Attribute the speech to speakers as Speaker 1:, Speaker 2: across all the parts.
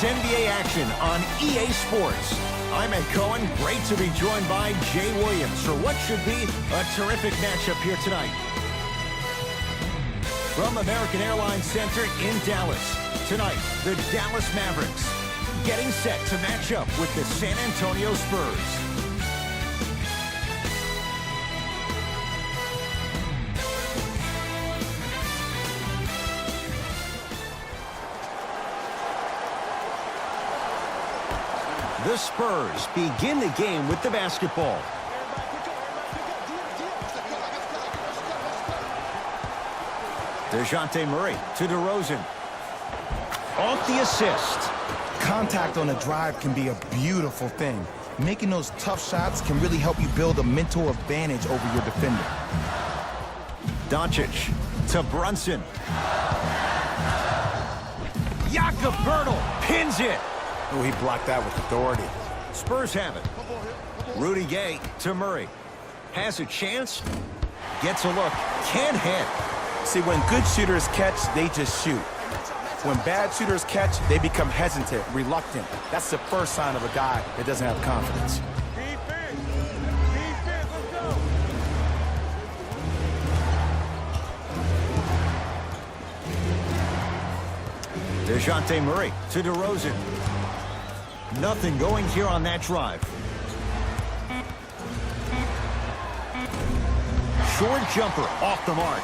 Speaker 1: It's NBA action on EA Sports. I'm Ed Cohen. Great to be joined by Jay Williams for what should be a terrific matchup here tonight. From American Airlines Center in Dallas, tonight, the Dallas Mavericks getting set to match up with the San Antonio Spurs. The Spurs begin the game with the basketball. DeJounte Murray to DeRozan. Off the assist.
Speaker 2: Contact on a drive can be a beautiful thing. Making those tough shots can really help you build a mental advantage over your defender.
Speaker 1: Doncic to Brunson. Jakob Poeltl pins it.
Speaker 2: Oh, he blocked that with authority.
Speaker 1: Spurs have it. Rudy Gay to Murray. Has a chance. Gets a look. Can't hit.
Speaker 2: See, when good shooters catch, they just shoot. When bad shooters catch, they become hesitant, reluctant. That's the first sign of a guy that doesn't have confidence.
Speaker 3: Defense, let's go.
Speaker 1: DeJounte Murray to DeRozan. Nothing going here on that drive. Short jumper off the mark.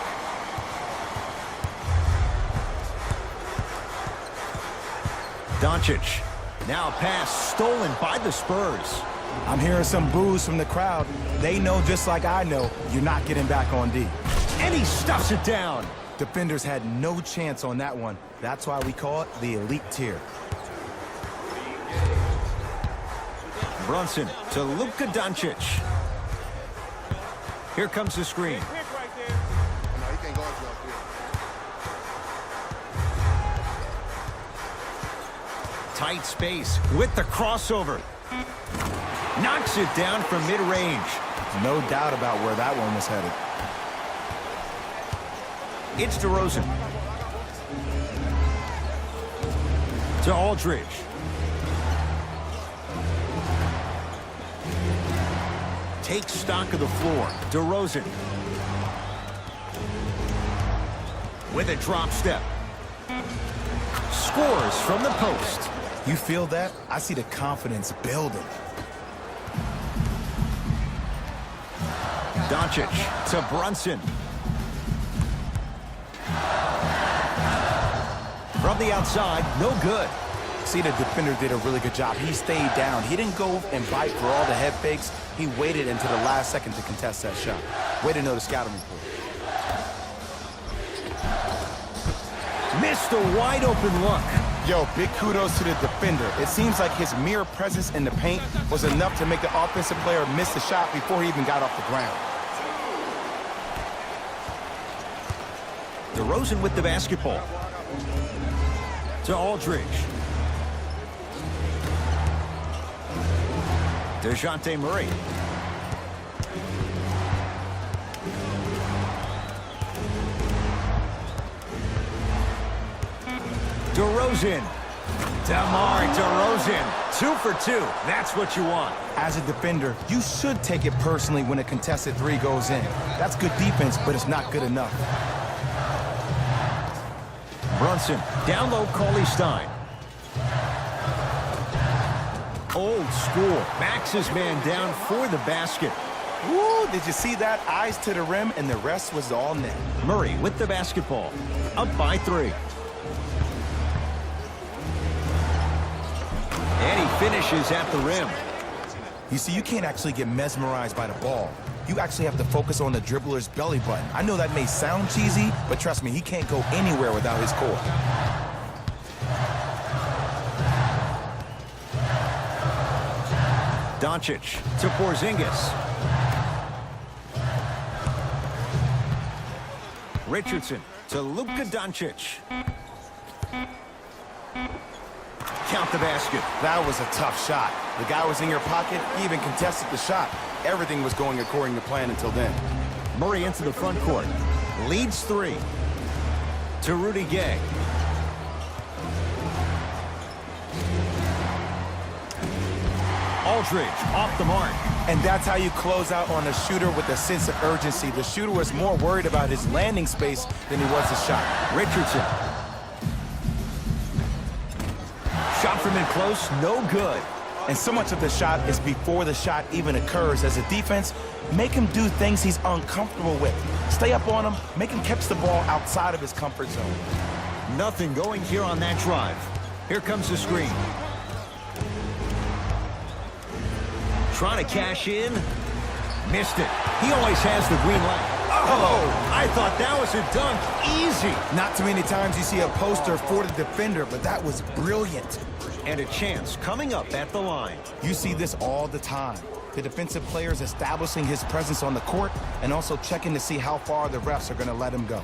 Speaker 1: Doncic. Now pass stolen by the Spurs.
Speaker 2: I'm hearing some boos from the crowd. They know, just like I know, you're not getting back on D.
Speaker 1: And he stuffs it down.
Speaker 2: Defenders had no chance on that one. That's why we call it the elite tier.
Speaker 1: Brunson to Luka Doncic. Here comes the screen. Tight space with the crossover. Knocks it down from mid-range.
Speaker 2: No doubt about where that one was headed.
Speaker 1: It's DeRozan. To Aldridge. Takes stock of the floor. DeRozan. With a drop step. Scores from the post.
Speaker 2: You feel that? I see the confidence building.
Speaker 1: Doncic to Brunson. From the outside, no good.
Speaker 2: See, the defender did a really good job. He stayed down. He didn't go and bite for all the head fakes. He waited until the last second to contest that shot. Way to know the scouting report.
Speaker 1: Missed a wide open look.
Speaker 2: Yo, big kudos to the defender. It seems like his mere presence in the paint was enough to make the offensive player miss the shot before he even got off the ground.
Speaker 1: DeRozan with the basketball. To Aldridge. DeJounte Murray. DeRozan. DeMar DeRozan. 2 for 2. That's what you want.
Speaker 2: As a defender, you should take it personally when a contested three goes in. That's good defense, but it's not good enough.
Speaker 1: Brunson. Down low, Cauley-Stein. Old school. Backs his man down for the basket.
Speaker 2: Woo, did you see that? Eyes to the rim, and the rest was all net.
Speaker 1: Murray with the basketball. Up by 3. And he finishes at the rim.
Speaker 2: You see, you can't actually get mesmerized by the ball. You actually have to focus on the dribbler's belly button. I know that may sound cheesy, but trust me, he can't go anywhere without his core.
Speaker 1: Doncic to Porzingis. Richardson to Luka Doncic. Count the basket.
Speaker 2: That was a tough shot. The guy was in your pocket. He even contested the shot. Everything was going according to plan until then.
Speaker 1: Murray into the front court. Leads 3. To Rudy Gay. Aldridge off the mark.
Speaker 2: And that's how you close out on a shooter with a sense of urgency. The shooter was more worried about his landing space than he was his shot.
Speaker 1: Richardson. Shot from in close, no good.
Speaker 2: And so much of the shot is before the shot even occurs. As a defense, make him do things he's uncomfortable with. Stay up on him, make him catch the ball outside of his comfort zone.
Speaker 1: Nothing going here on that drive. Here comes the screen. Trying to cash in. Missed it. He always has the green light. Oh, I thought that was a dunk. Easy.
Speaker 2: Not too many times you see a poster for the defender, but that was brilliant.
Speaker 1: And a chance coming up at the line.
Speaker 2: You see this all the time. The defensive players establishing his presence on the court and also checking to see how far the refs are going to let him go.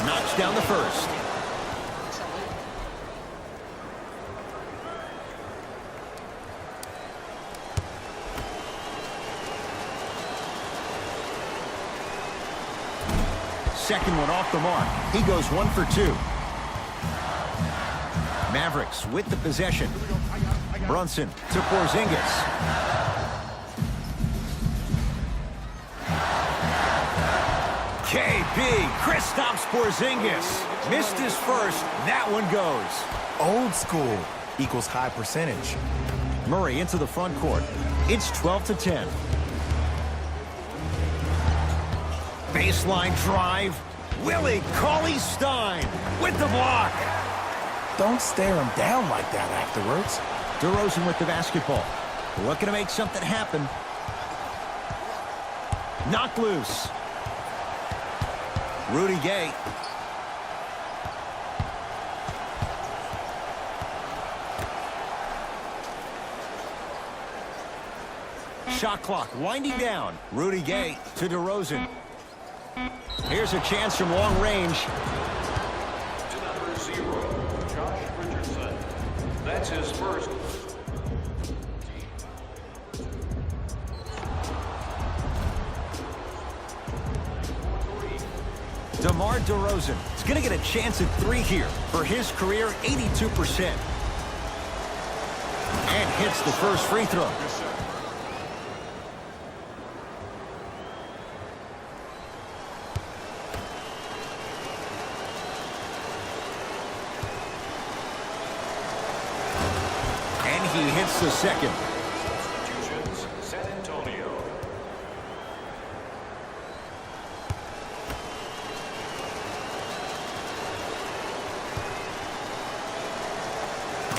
Speaker 1: Knocks down the first. Second one off the mark. He goes 1 for 2. Mavericks with the possession. Brunson to Porzingis. KB, Kristaps Porzingis. Missed his first. That one goes.
Speaker 2: Old school equals high percentage.
Speaker 1: Murray into the front court. It's 12-10. Baseline drive. Willie Cauley-Stein with the block.
Speaker 2: Don't stare him down like that afterwards.
Speaker 1: DeRozan with the basketball. Looking to make something happen. Knocked loose. Rudy Gay. Shot clock winding down. Rudy Gay to DeRozan. Here's a chance from long range.
Speaker 3: To number 0, Josh Richardson. That's his first.
Speaker 1: DeMar DeRozan is going to get a chance at 3 here for his career 82%. And hits the first free throw. He hits the second.
Speaker 3: Substitutions, San Antonio.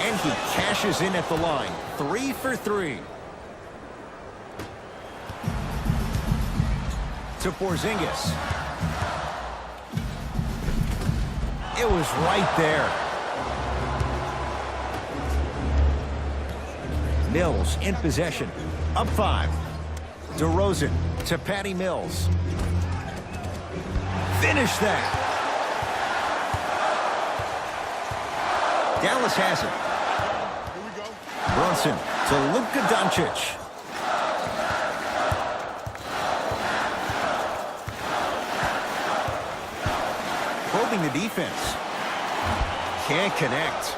Speaker 1: And he cashes in at the line. 3 for 3. To Porzingis. It was right there. Mills in possession. Up 5. DeRozan to Patty Mills. Finish that. Dallas has it. Brunson to Luka Doncic. Probing the defense. Can't connect.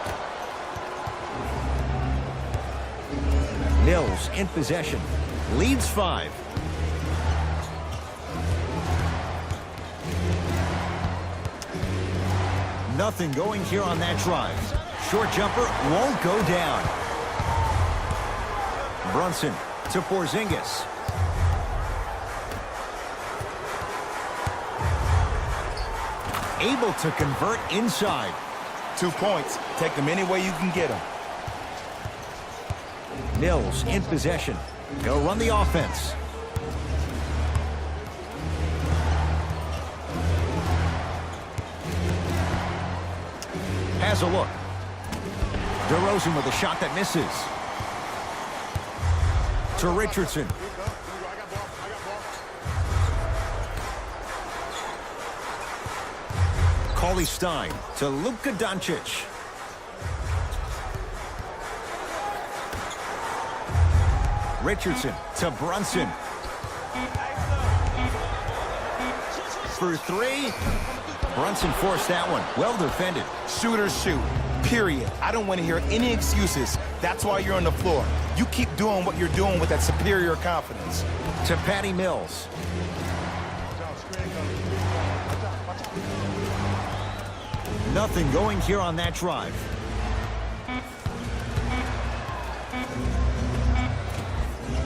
Speaker 1: Mills in possession. Leads 5. Nothing going here on that drive. Short jumper won't go down. Brunson to Porzingis. Able to convert inside.
Speaker 2: 2 points. Take them any way you can get them.
Speaker 1: Mills in possession. He'll run the offense. Has a look. DeRozan with a shot that misses. To Richardson. Cauley-Stein to Luka Doncic. Richardson to Brunson. for three. Brunson forced that one. Well defended.
Speaker 2: Shooters shoot, period. I don't want to hear any excuses. That's why you're on the floor. You keep doing what you're doing with that superior confidence.
Speaker 1: To Patty Mills. Nothing going here on that drive.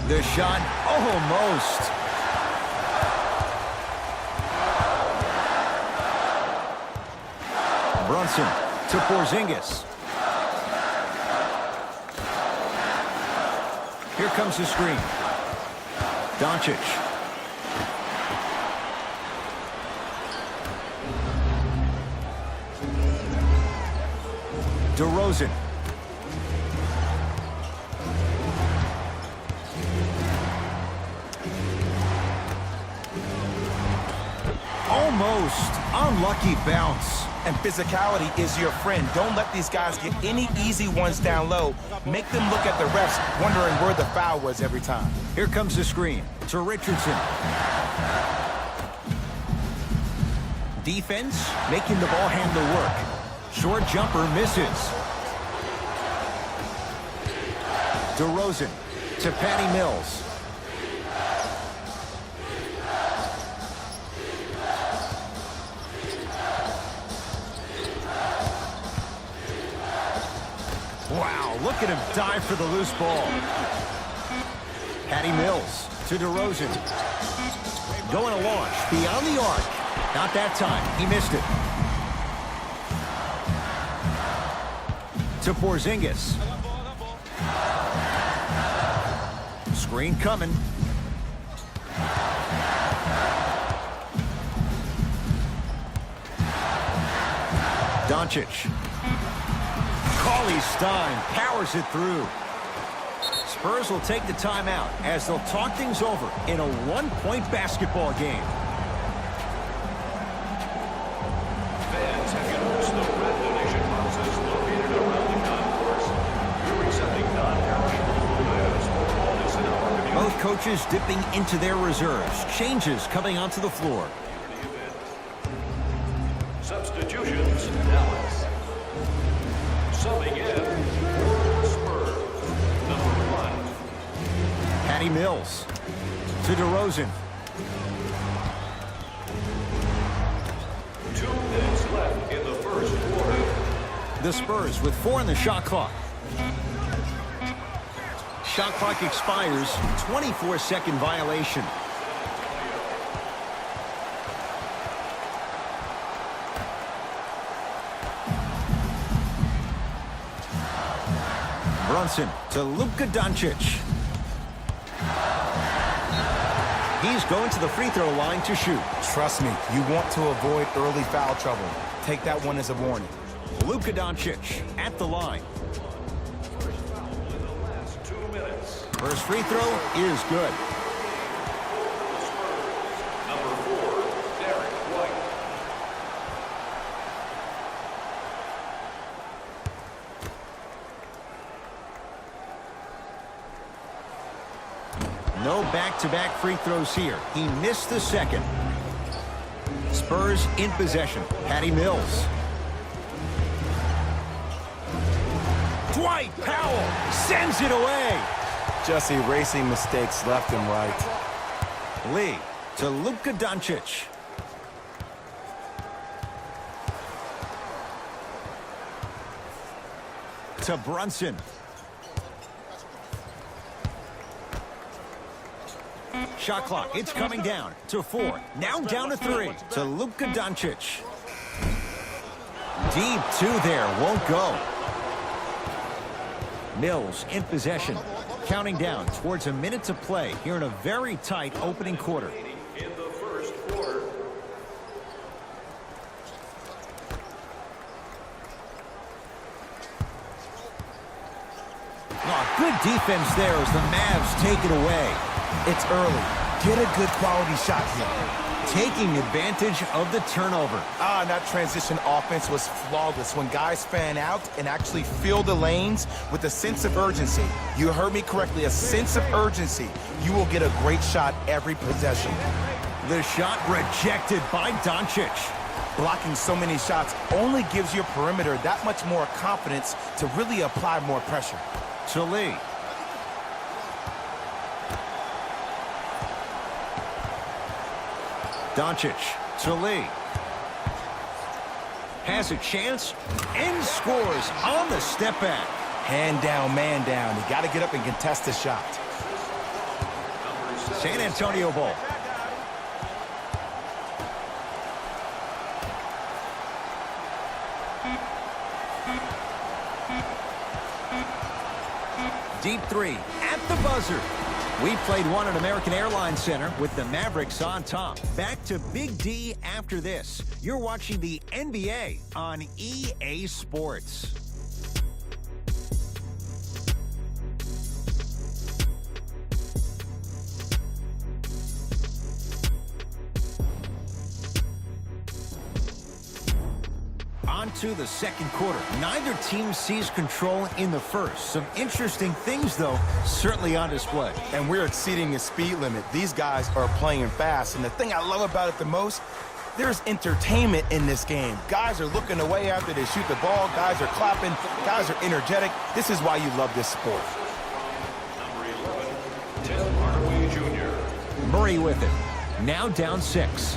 Speaker 1: The shot, almost. Brunson to Porzingis. Here comes the screen. Doncic. DeRozan. Almost. Unlucky bounce.
Speaker 2: And physicality is your friend. Don't let these guys get any easy ones down low. Make them look at the refs, wondering where the foul was every time.
Speaker 1: Here comes the screen to Richardson. Defense making the ball handler work. Short jumper misses. DeRozan to Patty Mills. Wow, look at him dive for the loose ball. Patty Mills to DeRozan. Going to launch beyond the arc. Not that time. He missed it. To Porzingis. Screen coming. Doncic. Cauley-Stein powers it through. Spurs will take the timeout as they'll talk things over in a one-point basketball game.
Speaker 3: Fans have used the red donation boxes located around the concourse. We're accepting non-perishable goods for all this in our community.
Speaker 1: Both coaches dipping into their reserves. Changes coming onto the floor.
Speaker 3: Substitutions, Dallas. Subbing in for the Spurs, number 1.
Speaker 1: Patty Mills to DeRozan.
Speaker 3: 2 minutes left in the first quarter.
Speaker 1: The Spurs with 4 on the shot clock. Shot clock expires. 24-second violation. Brunson to Luka Doncic. He's going to the free throw line to shoot.
Speaker 2: Trust me, you want to avoid early foul trouble. Take that one as a warning.
Speaker 1: Luka Doncic at the line.
Speaker 3: Last 2 minutes.
Speaker 1: First free throw is good.
Speaker 3: Number 4, Derek White.
Speaker 1: No back-to-back free throws here. He missed the second. Spurs in possession. Patty Mills. Dwight Powell sends it away.
Speaker 2: Just erasing mistakes left and right.
Speaker 1: Lee to Luka Doncic. To Brunson. Shot clock, it's coming down to 4. Now down to 3. To Luka Doncic. Deep 2 there, won't go. Mills in possession. Counting down towards a minute to play here in a very tight opening quarter.
Speaker 3: In the first quarter.
Speaker 1: Oh, good defense there as the Mavs take it away.
Speaker 2: It's early. Get a good quality shot here.
Speaker 1: Taking advantage of the turnover.
Speaker 2: That transition offense was flawless when guys fan out and actually fill the lanes with a sense of urgency. You heard me correctly, a sense of urgency. You will get a great shot every possession.
Speaker 1: The shot rejected by Doncic.
Speaker 2: Blocking so many shots only gives your perimeter that much more confidence to really apply more pressure.
Speaker 1: To Lee. Doncic to Lee. Has a chance and scores on the step back.
Speaker 2: Hand down, man down. You got to get up and contest the shot.
Speaker 1: San Antonio ball. Deep three at the buzzer. We played one at American Airlines Center with the Mavericks on top. Back to Big D after this. You're watching the NBA on EA Sports. On to the second quarter. Neither team sees control in the first. Some interesting things, though, certainly on display.
Speaker 2: And we're exceeding the speed limit. These guys are playing fast. And the thing I love about it the most, there's entertainment in this game. Guys are looking away after they shoot the ball. Guys are clapping. Guys are energetic. This is why you love this sport.
Speaker 3: Number 11, Tim Hardaway Jr.
Speaker 1: Murray with it. Now down 6.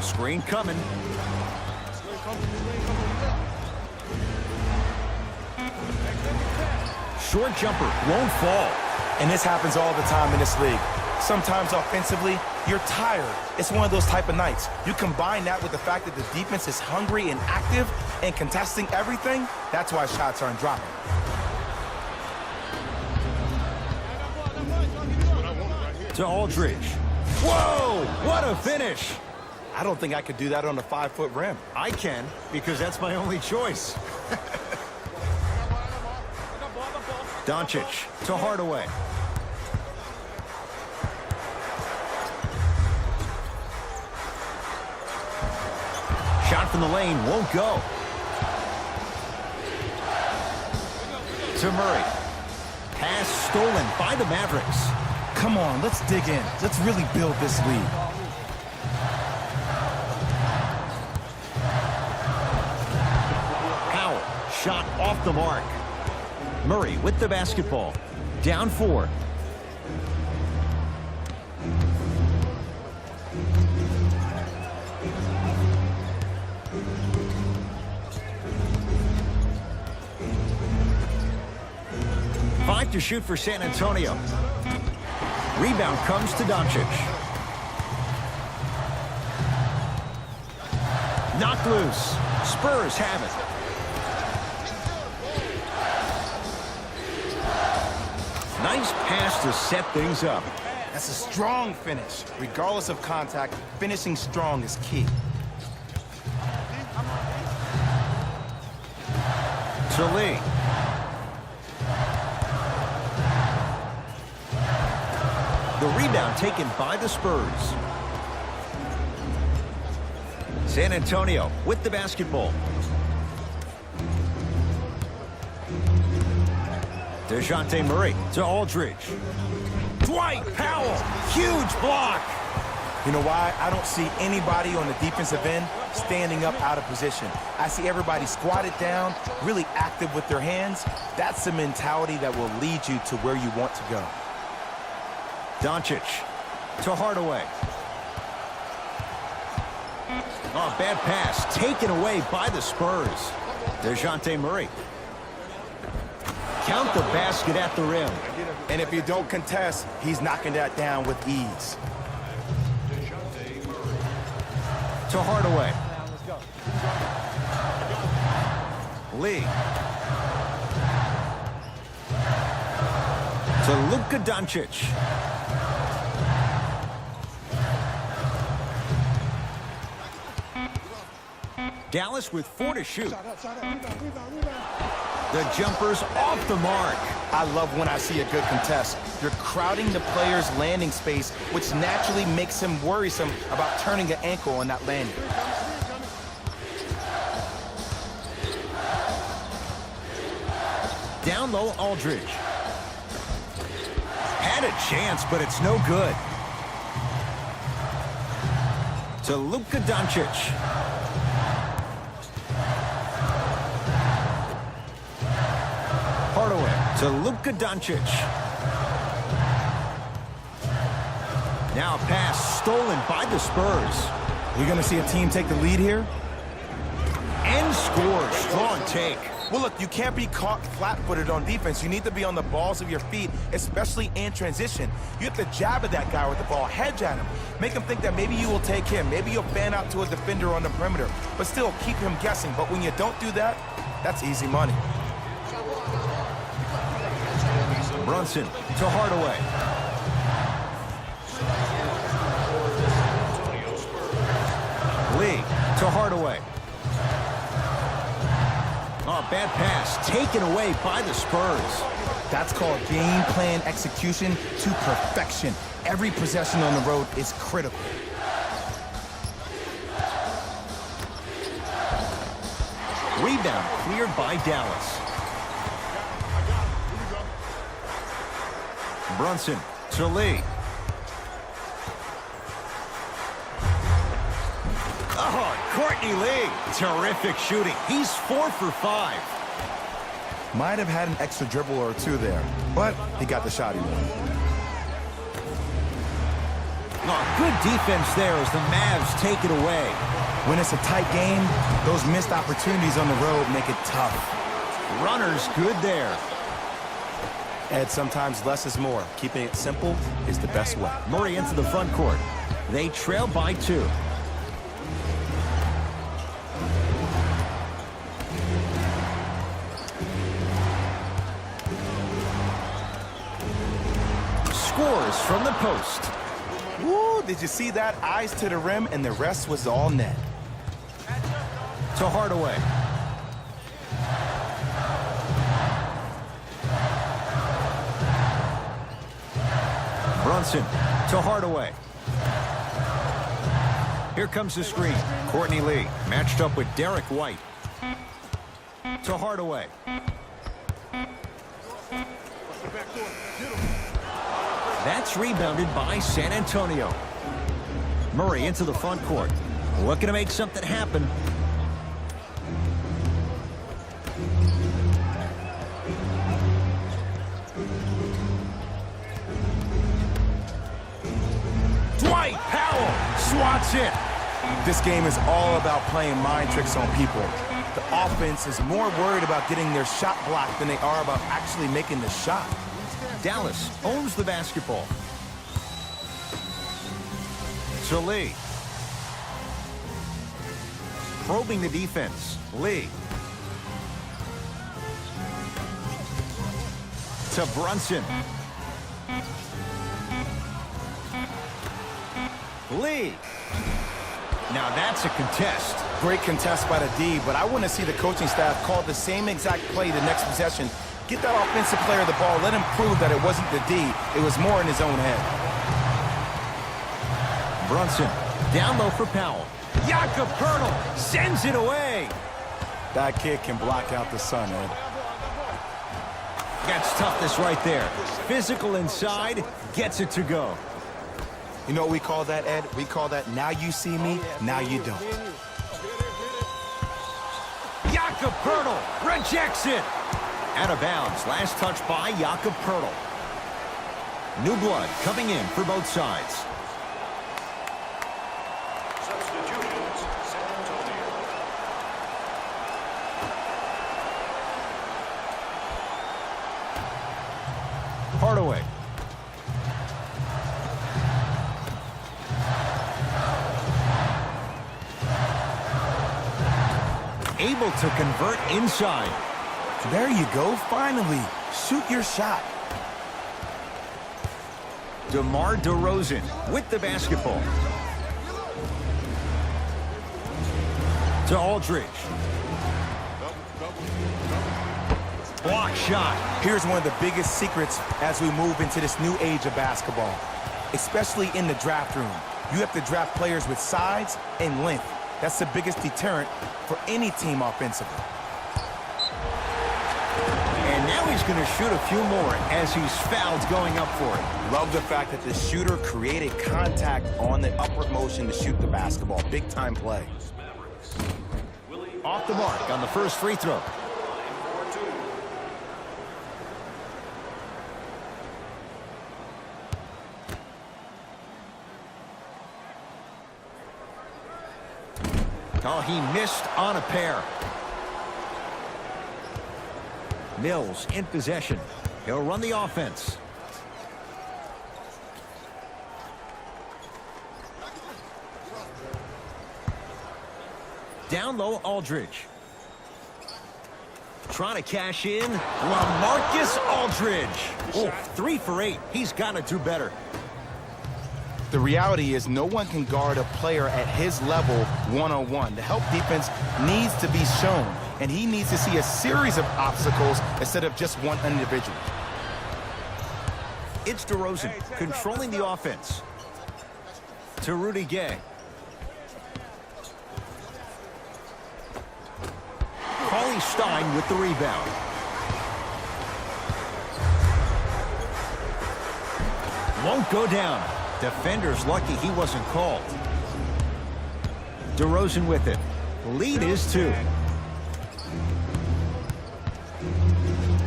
Speaker 1: Screen coming. Short jumper won't fall.
Speaker 2: And this happens all the time in this league. Sometimes offensively, you're tired. It's one of those type of nights. You combine that with the fact that the defense is hungry and active and contesting everything, that's why shots aren't dropping.
Speaker 1: To Aldridge. Whoa, what a finish.
Speaker 2: I don't think I could do that on a 5-foot rim.
Speaker 1: I can, because that's my only choice. Doncic to Hardaway. Shot from the lane won't go. To Murray. Pass stolen by the Mavericks.
Speaker 2: Come on, let's dig in. Let's really build this lead.
Speaker 1: Powell, shot off the mark. Murray with the basketball. Down 4. Five to shoot for San Antonio. Rebound comes to Doncic. Knocked loose. Spurs have it. Nice pass to set things up.
Speaker 2: That's a strong finish. Regardless of contact, finishing strong is key.
Speaker 1: To Lee. The rebound taken by the Spurs. San Antonio with the basketball. DeJounte Murray to Aldridge. Dwight Powell, huge block.
Speaker 2: You know why? I don't see anybody on the defensive end standing up out of position. I see everybody squatted down, really active with their hands. That's the mentality that will lead you to where you want to go.
Speaker 1: Doncic to Hardaway. Oh, bad pass taken away by the Spurs. DeJounte Murray. Count the basket at the rim.
Speaker 2: And if you don't contest, he's knocking that down with ease.
Speaker 1: To Hardaway. Lee. To Luka Doncic. Dallas with 4 to shoot. The jumper's off the mark.
Speaker 2: I love when I see a good contest. You're crowding the player's landing space, which naturally makes him worrisome about turning an ankle on that landing.
Speaker 1: Down low, Aldridge. Had a chance, but it's no good. To Luka Doncic. Hardaway to Luka Doncic. Now a pass stolen by the Spurs.
Speaker 2: We're going to see a team take the lead here.
Speaker 1: And scores. Strong take.
Speaker 2: Well, look, you can't be caught flat-footed on defense. You need to be on the balls of your feet, especially in transition. You have to jab at that guy with the ball, hedge at him. Make him think that maybe you will take him. Maybe you'll fan out to a defender on the perimeter, but still keep him guessing. But when you don't do that, that's easy money.
Speaker 1: Brunson to Hardaway. Lee to Hardaway. Oh, bad pass taken away by the Spurs.
Speaker 2: That's called game plan execution to perfection. Every possession on the road is critical.
Speaker 1: Rebound cleared by Dallas. Brunson to Lee. Oh, Courtney Lee. Terrific shooting. He's 4 for 5.
Speaker 2: Might have had an extra dribble or two there, but he got the shot he wanted.
Speaker 1: Oh, good defense there as the Mavs take it away.
Speaker 2: When it's a tight game, those missed opportunities on the road make it tough.
Speaker 1: Runners good there.
Speaker 2: Ed, sometimes less is more. Keeping it simple is the best way.
Speaker 1: Murray into the front court. They trail by 2. Scores from the post.
Speaker 2: Woo, did you see that? Eyes to the rim, and the rest was all net.
Speaker 1: To Hardaway. Brunson to Hardaway. Here comes the screen. Courtney Lee matched up with Derek White. To Hardaway. That's rebounded by San Antonio. Murray into the front court. Looking to make something happen. Dwight Powell swats it.
Speaker 2: This game is all about playing mind tricks on people. The offense is more worried about getting their shot blocked than they are about actually making the shot.
Speaker 1: Dallas owns the basketball. To Lee. Probing the defense. Lee. To Brunson. Lee. Now that's a contest.
Speaker 2: Great contest by the D, but I want to see the coaching staff call the same exact play the next possession. Get that offensive player the ball. Let him prove that it wasn't the D. It was more in his own head.
Speaker 1: Brunson down low for Powell. Jakob Poeltl sends it away.
Speaker 2: That kid can block out the sun, Ed.
Speaker 1: That's toughness right there. Physical inside, gets it to go.
Speaker 2: You know what we call that, Ed? We call that now you see me, now you don't.
Speaker 1: Jakob Poeltl rejects it. Out of bounds. Last touch by Jakob Poeltl. New blood coming in for both sides.
Speaker 3: Substitutions, San Antonio.
Speaker 1: Hardaway. Able to convert inside.
Speaker 2: There you go, finally. Shoot your shot.
Speaker 1: DeMar DeRozan with the basketball. To Aldridge. Block shot.
Speaker 2: Here's one of the biggest secrets as we move into this new age of basketball, especially in the draft room. You have to draft players with size and length. That's the biggest deterrent for any team offensively.
Speaker 1: And now he's looking to shoot a few more as he's fouled going up for it.
Speaker 2: Love the fact that the shooter created contact on the upward motion to shoot the basketball. Big time play.
Speaker 1: Off the mark on the first free throw. Oh, he missed on a pair. Mills in possession. He'll run the offense. Down low, Aldridge. Trying to cash in. LaMarcus Aldridge. Oh, 3 for 8. He's got to do better.
Speaker 2: The reality is no one can guard a player at his level one-on-one. The help defense needs to be shown, and he needs to see a series of obstacles instead of just one individual.
Speaker 1: It's DeRozan controlling the offense. To Rudy Gay. Paulie Stein with the rebound. Won't go down. Defender's lucky he wasn't called. DeRozan with it. Lead is 2.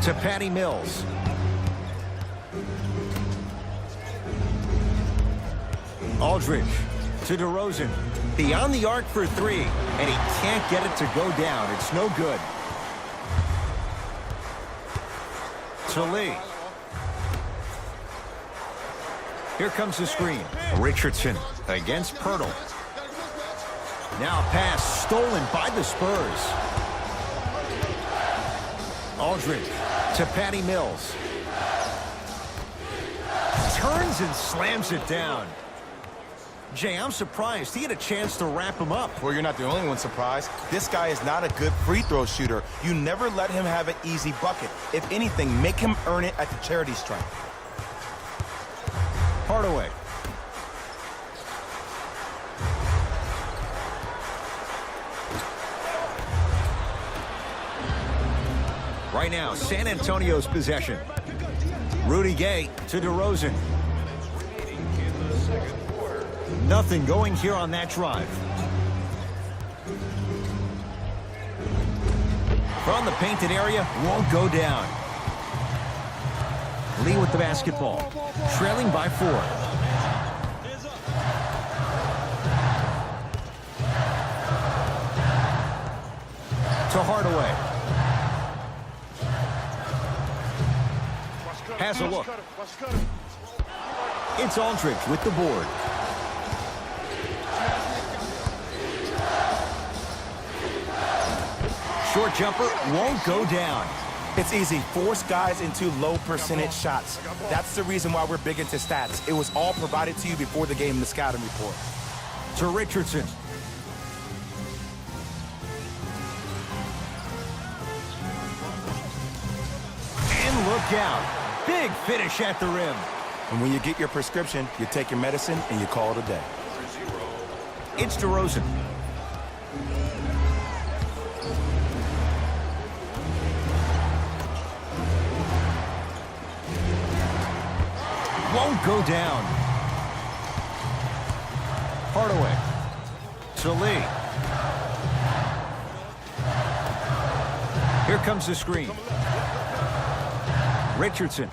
Speaker 1: To Patty Mills. Aldridge to DeRozan. Beyond the arc for 3. And he can't get it to go down. It's no good. To Lee. Here comes the screen. Richardson against Pirtle. Now a pass stolen by the Spurs. Aldridge to Patty Mills. Turns and slams it down. Jay, I'm surprised. He had a chance to wrap him up.
Speaker 2: Well, you're not the only one surprised. This guy is not a good free throw shooter. You never let him have an easy bucket. If anything, make him earn it at the charity stripe.
Speaker 1: Hardaway. Right now, San Antonio's possession. Rudy Gay to DeRozan. Nothing going here on that drive. From the painted area, won't go down. Lee with the basketball. Trailing by 4. To Hardaway. Has a look. It's Aldridge with the board. Short jumper won't go down.
Speaker 2: It's easy. Force guys into low percentage shots. That's the reason why we're big into stats. It was all provided to you before the game in the scouting report.
Speaker 1: To Richardson. And look out. Big finish at the rim.
Speaker 2: And when you get your prescription, you take your medicine and you call it a day.
Speaker 1: It's DeRozan. Won't go down. Hardaway. To Lee. Here comes the screen. Richardson.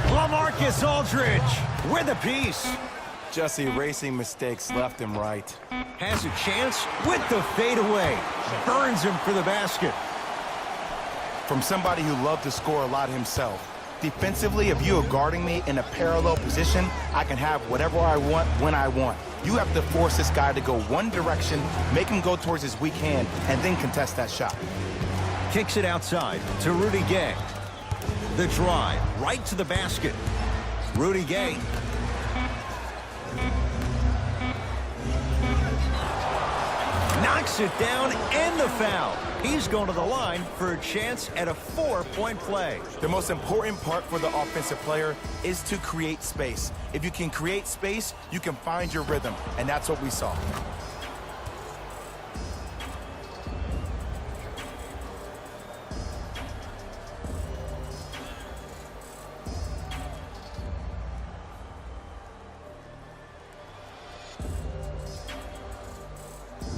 Speaker 1: LaMarcus Aldridge with a piece.
Speaker 2: Just erasing mistakes left and right.
Speaker 1: Has a chance with the fadeaway. Burns him for the basket.
Speaker 2: From somebody who loved to score a lot himself. Defensively, if you are guarding me in a parallel position, I can have whatever I want when I want. You have to force this guy to go one direction, make him go towards his weak hand, and then contest that shot.
Speaker 1: Kicks it outside to Rudy Gay. The drive right to the basket. Rudy Gay. Knocks it down and the foul. He's going to the line for a chance at a 4-point play.
Speaker 2: The most important part for the offensive player is to create space. If you can create space, you can find your rhythm, and that's what we saw.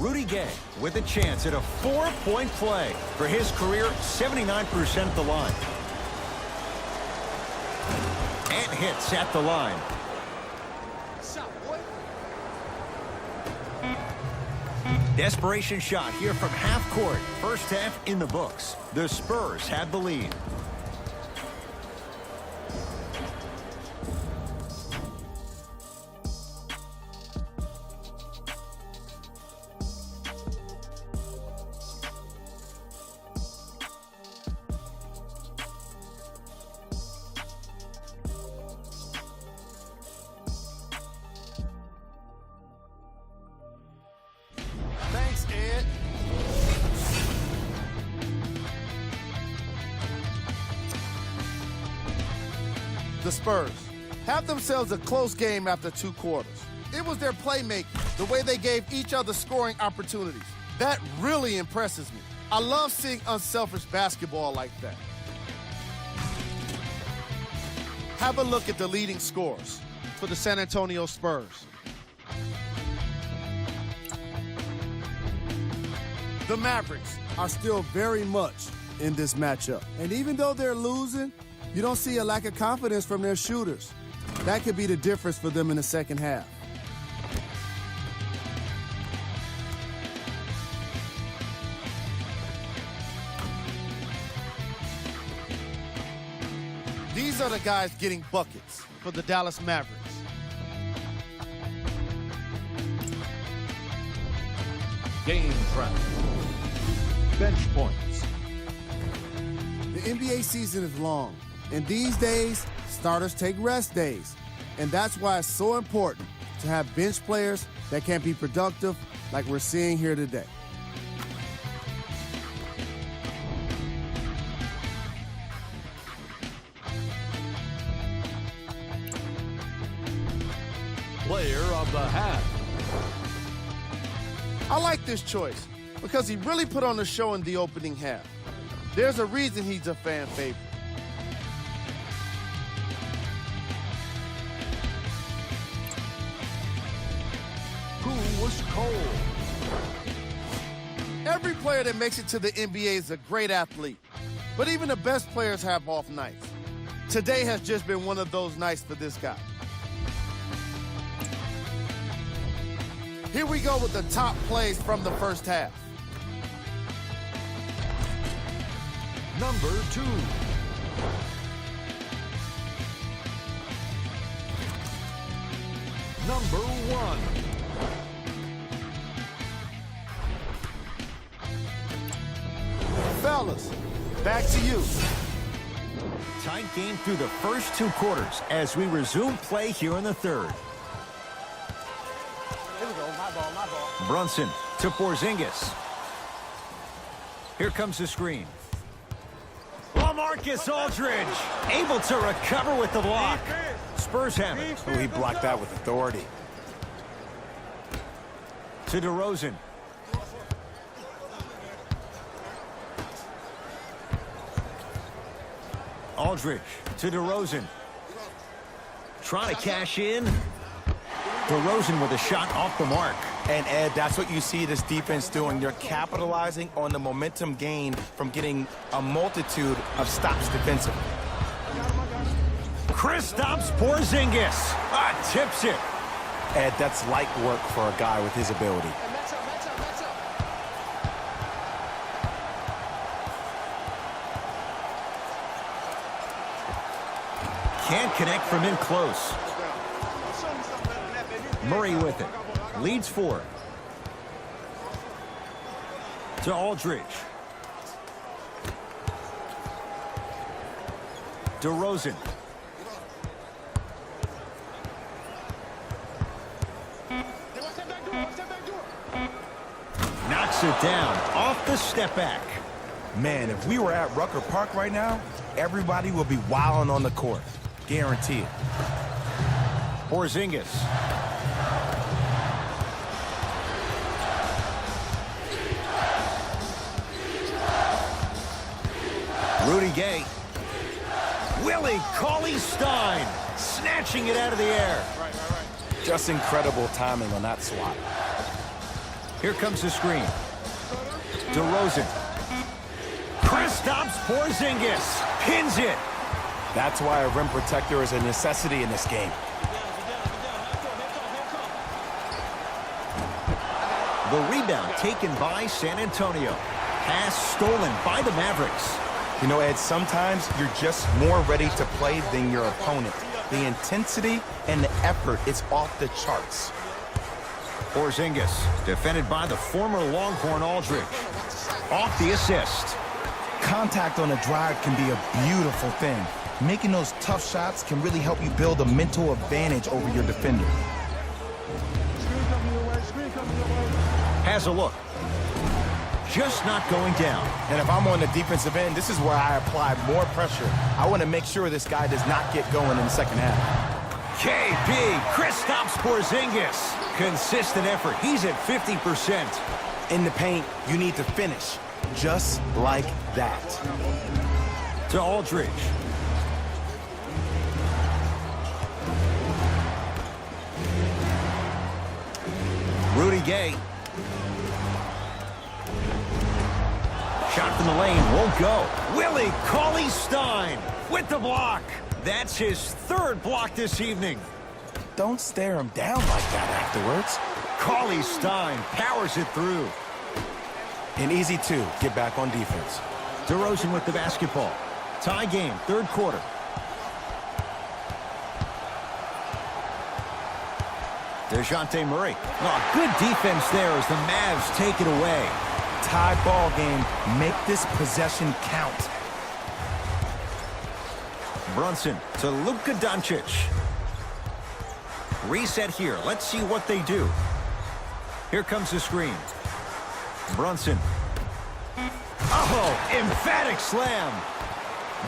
Speaker 1: Rudy Gay with a chance at a 4-point play. For his career, 79% at the line. And hits at the line. Desperation shot here from half court. First half in the books. The Spurs have the lead.
Speaker 2: Thanks, Ed.
Speaker 4: The Spurs have themselves a close game after 2 quarters. It was their playmaking, the way they gave each other scoring opportunities. That really impresses me. I love seeing unselfish basketball like that. Have a look at the leading scorers for the San Antonio Spurs. The Mavericks are still very much in this matchup. And even though they're losing, you don't see a lack of confidence from their shooters. That could be the difference for them in the second half. These are the guys getting buckets for the Dallas Mavericks.
Speaker 3: Game track. Bench points.
Speaker 4: The NBA season is long, and these days, starters take rest days. And that's why it's so important to have bench players that can be productive like we're seeing here today.
Speaker 3: Player of the half.
Speaker 4: I like this choice because he really put on the show in the opening half. There's a reason he's a fan favorite.
Speaker 3: Who was cold?
Speaker 4: Every player that makes it to the NBA is a great athlete, but even the best players have off nights. Today has just been one of those nights for this guy. Here we go with the top plays from the first half.
Speaker 3: Number 2. Number 1.
Speaker 4: Fellas, back to you.
Speaker 1: Tight game through the first 2 quarters as we resume play here in the third.
Speaker 4: Here we go, my ball.
Speaker 1: Brunson to Porzingis. Here comes the screen. LaMarcus Aldridge able to recover with the block. Spurs have it.
Speaker 2: Ooh, he blocked that with authority.
Speaker 1: To DeRozan. Aldridge to DeRozan. Trying to cash in. DeRozan with a shot off the mark.
Speaker 2: And Ed, that's what you see this defense doing. They're capitalizing on the momentum gained from getting a multitude of stops defensively.
Speaker 1: Kristaps Porzingis tips it.
Speaker 2: Ed, that's light work for a guy with his ability.
Speaker 1: Can't connect from in close. Murray with it. Leads 4. To Aldridge. DeRozan. Knocks it down off the step back.
Speaker 2: Man, if we were at Rucker Park right now, everybody would be wilding on the court. Guaranteed.
Speaker 1: Porzingis. Rudy Gay. Willie Cauley-Stein snatching it out of the air.
Speaker 2: Just incredible timing on that swat.
Speaker 1: Here comes the screen. DeRozan. Kristaps Porzingis pins it.
Speaker 2: That's why a rim protector is a necessity in this game.
Speaker 1: The rebound taken by San Antonio. Pass stolen by the Mavericks.
Speaker 2: You know, Ed, sometimes you're just more ready to play than your opponent. The intensity and the effort is off the charts.
Speaker 1: Porzingis, defended by the former Longhorn Aldridge. Off the assist.
Speaker 2: Contact on a drive can be a beautiful thing. Making those tough shots can really help you build a mental advantage over your defender.
Speaker 1: Has a look. Just not going down.
Speaker 2: And if I'm on the defensive end, this is where I apply more pressure. I want to make sure this guy does not get going in the second half.
Speaker 1: KP, Kristaps Porzingis. Consistent effort. He's at 50%.
Speaker 2: In the paint, you need to finish. Just like that.
Speaker 1: To Aldridge. Rudy Gay. Shot from the lane won't go. Willie Cauley-Stein with the block. That's his third block this evening.
Speaker 2: Don't stare him down like that afterwards.
Speaker 1: Cauley-Stein powers it through.
Speaker 2: And easy two, get back on defense.
Speaker 1: DeRozan with the basketball. Tie game, third quarter. DeJounte Murray. Oh, good defense there as the Mavs take it away.
Speaker 2: Tie ball game. Make this possession count.
Speaker 1: Brunson to Luka Doncic. Reset here. Let's see what they do. Here comes the screen. Brunson. Oh, emphatic slam.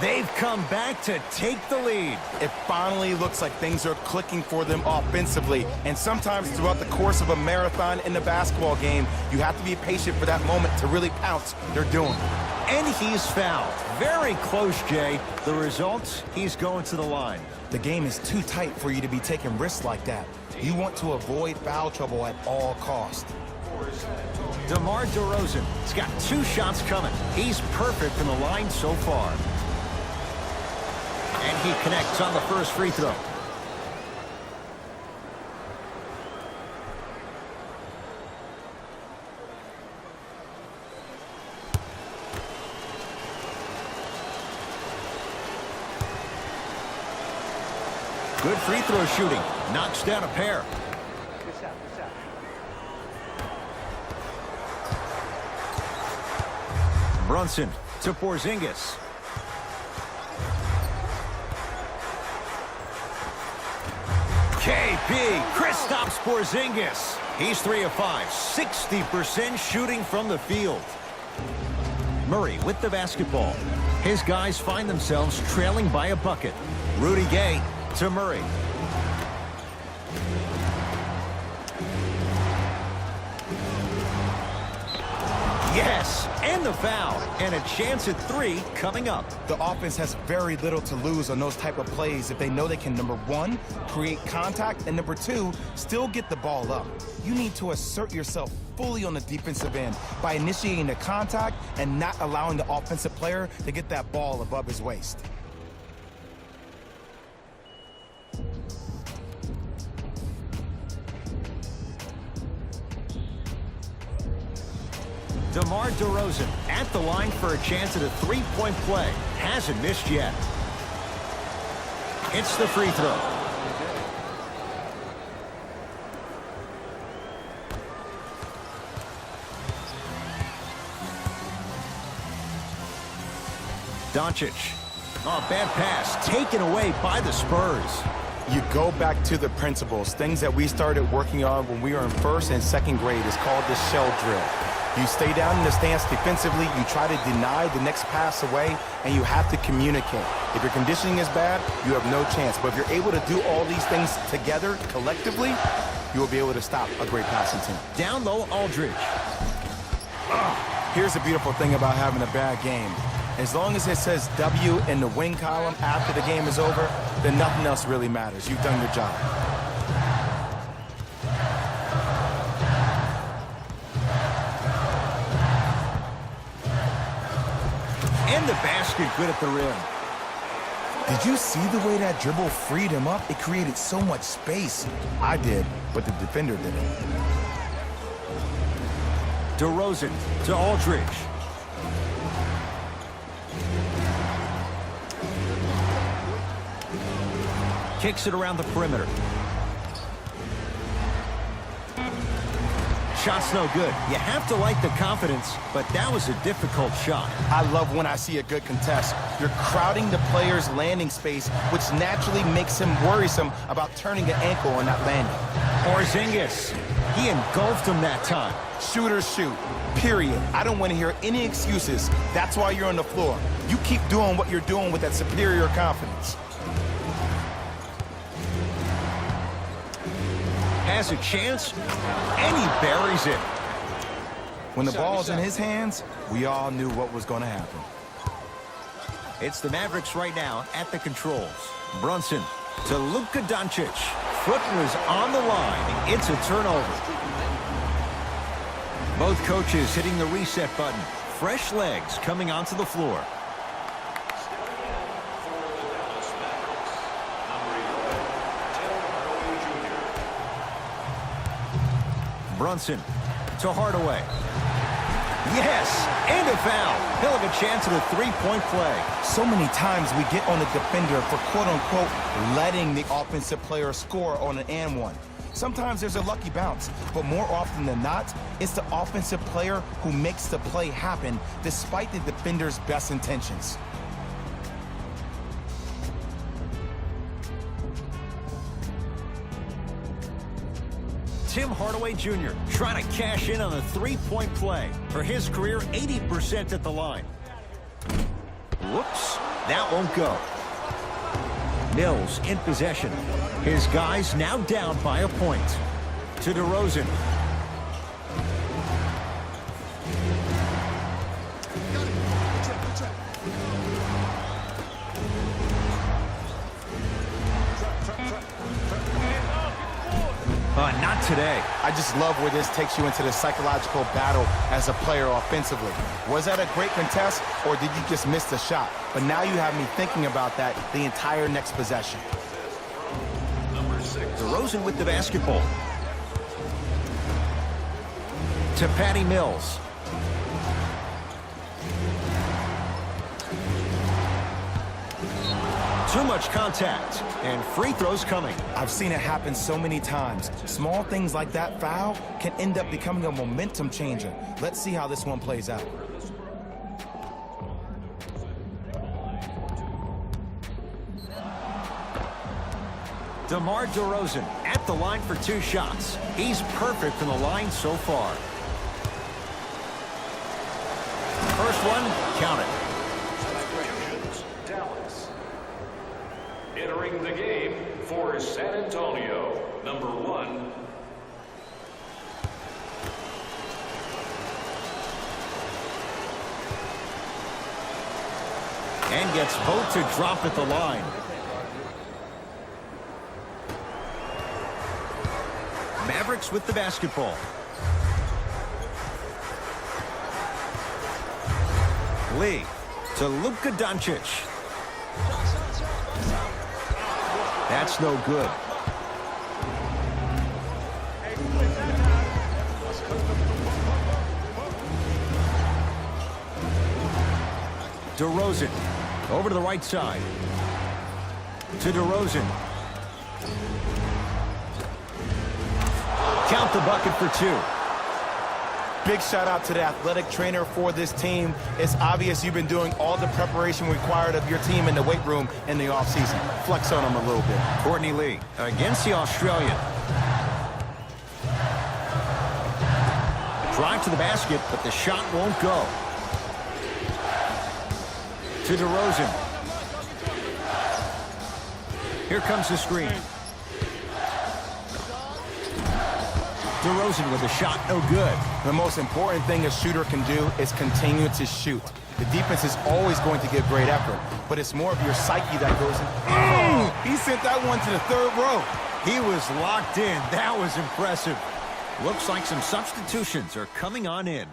Speaker 1: They've come back to take the lead.
Speaker 2: It finally looks like things are clicking for them offensively. And sometimes throughout the course of a marathon in the basketball game, you have to be patient for that moment to really pounce. They're doing it.
Speaker 1: And he's fouled. Very close, Jay. The result, he's going to the line.
Speaker 2: The game is too tight for you to be taking risks like that. You want to avoid foul trouble at all costs.
Speaker 1: DeMar DeRozan has got 2 shots coming. He's perfect from the line so far. And he connects on the first free throw. Good free throw shooting. Knocks down a pair. Brunson to Porzingis. KP, Kristaps Porzingis. He's 3 of 5, 60% shooting from the field. Murray with the basketball. His guys find themselves trailing by a bucket. Rudy Gay to Murray. Yes, and the foul, and a chance at 3 coming up.
Speaker 2: The offense has very little to lose on those type of plays if they know they can, number 1, create contact, and number 2, still get the ball up. You need to assert yourself fully on the defensive end by initiating the contact and not allowing the offensive player to get that ball above his waist.
Speaker 1: DeMar DeRozan at the line for a chance at a 3-point play. Hasn't missed yet. It's the free throw. Doncic. Oh, bad pass. Taken away by the Spurs.
Speaker 2: You go back to the principles. Things that we started working on when we were in 1st and 2nd grade is called the shell drill. You stay down in the stance defensively, you try to deny the next pass away, and you have to communicate. If your conditioning is bad, you have no chance. But if you're able to do all these things together, collectively, you will be able to stop a great passing team.
Speaker 1: Down low, Aldridge.
Speaker 2: Here's the beautiful thing about having a bad game. As long as it says W in the win column after the game is over, then nothing else really matters. You've done your job.
Speaker 1: And the basket good at the rim.
Speaker 2: Did you see the way that dribble freed him up? It created so much space. I did, but the defender didn't.
Speaker 1: DeRozan to Aldridge. Kicks it around the perimeter. Shot's no good. You have to like the confidence, but that was a difficult shot.
Speaker 2: I love when I see a good contest. You're crowding the player's landing space, which naturally makes him worrisome about turning an ankle on that landing.
Speaker 1: Porzingis. He engulfed him that time.
Speaker 2: Shooters shoot, period. I don't want to hear any excuses. That's why you're on the floor. You keep doing what you're doing with that superior confidence.
Speaker 1: Has a chance, and he buries it.
Speaker 2: When the ball's in his hands, we all knew what was going to happen.
Speaker 1: It's the Mavericks right now at the controls. Brunson to Luka Doncic. Foot was on the line. It's a turnover. Both coaches hitting the reset button. Fresh legs coming onto the floor. Brunson to Hardaway. Yes, and a foul. He'll have a chance at a three-point play.
Speaker 2: So many times we get on the defender for quote-unquote letting the offensive player score on an and one. Sometimes there's a lucky bounce, but more often than not, it's the offensive player who makes the play happen despite the defender's best intentions.
Speaker 1: Tim Hardaway Jr. trying to cash in on a three-point play. For his career, 80% at the line. Whoops, that won't go. Mills in possession. His guys now down by a point. To DeRozan. Not today.
Speaker 2: I just love where this takes you into the psychological battle as a player offensively. Was that a great contest, or did you just miss the shot? But now you have me thinking about that the entire next possession.
Speaker 1: DeRozan with the basketball. To Patty Mills. Too much contact, and free throws coming.
Speaker 2: I've seen it happen so many times. Small things like that foul can end up becoming a momentum changer. Let's see how this one plays out.
Speaker 1: DeMar DeRozan at the line for 2 shots. He's perfect from the line so far. First one, count it.
Speaker 3: Entering the game for San Antonio, number 1.
Speaker 1: And gets both to drop at the line. Mavericks with the basketball. Lee to Luka Doncic. That's no good. DeRozan over to the right side. To DeRozan. Count the bucket for 2.
Speaker 2: Big shout out to the athletic trainer for this team. It's obvious you've been doing all the preparation required of your team in the weight room in the offseason. Flex on them a little bit.
Speaker 1: Courtney Lee against the Australian. Drive to the basket, but the shot won't go. To DeRozan. Here comes the screen. DeRozan with a shot, no good.
Speaker 2: The most important thing a shooter can do is continue to shoot. The defense is always going to give great effort, but it's more of your psyche that goes in. He sent that one to the 3rd row.
Speaker 1: He was locked in. That was impressive. Looks like some substitutions are coming on in.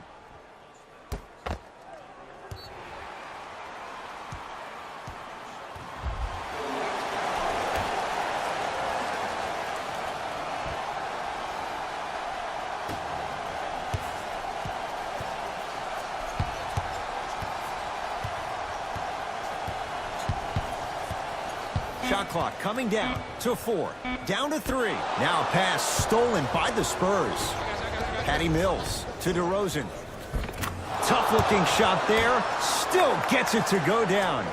Speaker 1: Shot clock coming down to 4. Down to 3. Now a pass stolen by the Spurs. Patty Mills to DeRozan. Tough-looking shot there. Still gets it to go down.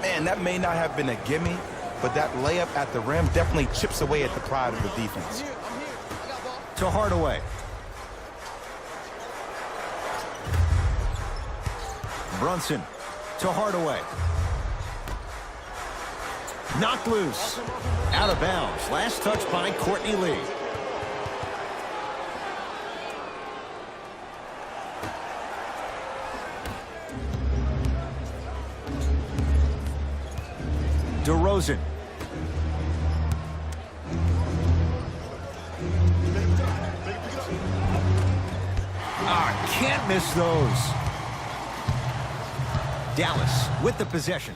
Speaker 2: Man, that may not have been a gimme, but that layup at the rim definitely chips away at the pride of the defense.
Speaker 1: To Hardaway. Brunson to Hardaway. Knocked loose. Out of bounds. Last touch by Courtney Lee. DeRozan. Can't miss those. Dallas with the possession.